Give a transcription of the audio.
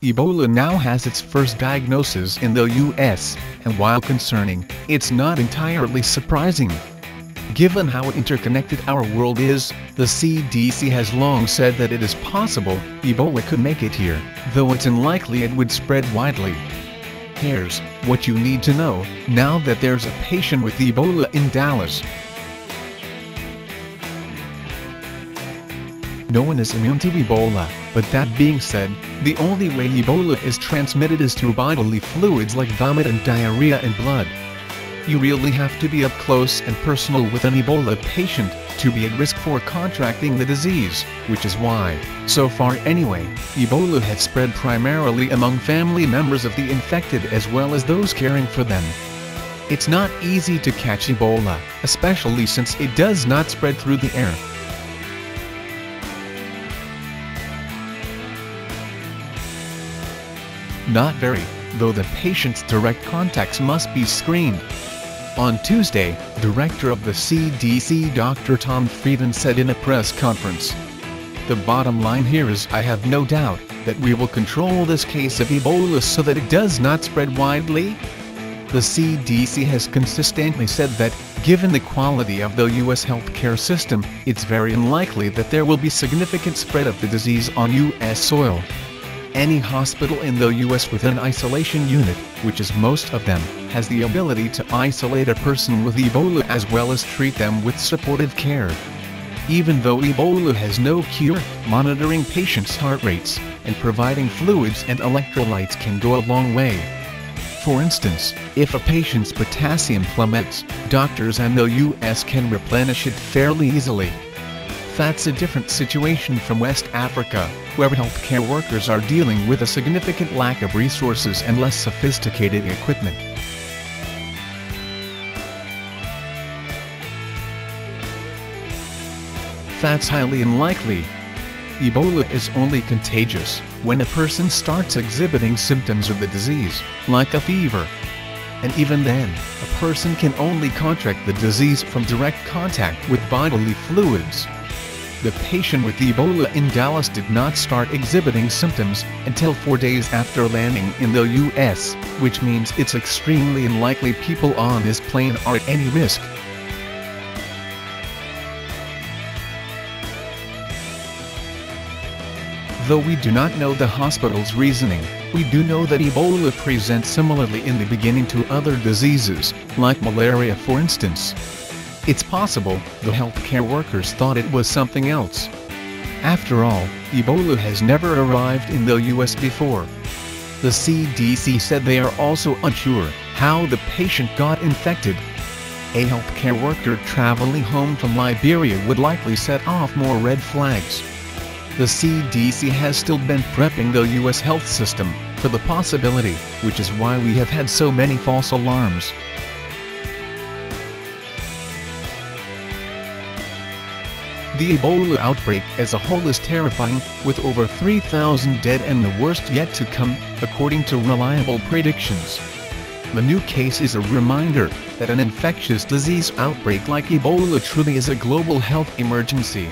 Ebola now has its first diagnosis in the US, and while concerning, it's not entirely surprising. Given how interconnected our world is, the CDC has long said that it is possible Ebola could make it here, though it's unlikely it would spread widely. Here's what you need to know now that there's a patient with Ebola in Dallas. No one is immune to Ebola, but that being said, the only way Ebola is transmitted is through bodily fluids like vomit and diarrhea and blood. You really have to be up close and personal with an Ebola patient to be at risk for contracting the disease, which is why, so far anyway, Ebola has spread primarily among family members of the infected as well as those caring for them. It's not easy to catch Ebola, especially since it does not spread through the air. Not very, though the patient's direct contacts must be screened. On Tuesday, Director of the CDC Dr. Tom Frieden said in a press conference, "The bottom line here is I have no doubt that we will control this case of Ebola so that it does not spread widely." The CDC has consistently said that, given the quality of the U.S. healthcare system, it's very unlikely that there will be significant spread of the disease on U.S. soil. Any hospital in the U.S. with an isolation unit, which is most of them, has the ability to isolate a person with Ebola as well as treat them with supportive care. Even though Ebola has no cure, monitoring patients' heart rates and providing fluids and electrolytes can go a long way. For instance, if a patient's potassium plummets, doctors in the U.S. can replenish it fairly easily. That's a different situation from West Africa, where healthcare workers are dealing with a significant lack of resources and less sophisticated equipment. That's highly unlikely. Ebola is only contagious when a person starts exhibiting symptoms of the disease, like a fever. And even then, a person can only contract the disease from direct contact with bodily fluids. The patient with Ebola in Dallas did not start exhibiting symptoms until 4 days after landing in the U.S., which means it's extremely unlikely people on this plane are at any risk. Though we do not know the hospital's reasoning, we do know that Ebola presents similarly in the beginning to other diseases, like malaria for instance. It's possible the healthcare workers thought it was something else. After all, Ebola has never arrived in the U.S. before. The CDC said they are also unsure how the patient got infected. A healthcare worker traveling home from Liberia would likely set off more red flags. The CDC has still been prepping the U.S. health system for the possibility, which is why we have had so many false alarms. The Ebola outbreak as a whole is terrifying, with over 3,000 dead and the worst yet to come, according to reliable predictions. The new case is a reminder that an infectious disease outbreak like Ebola truly is a global health emergency.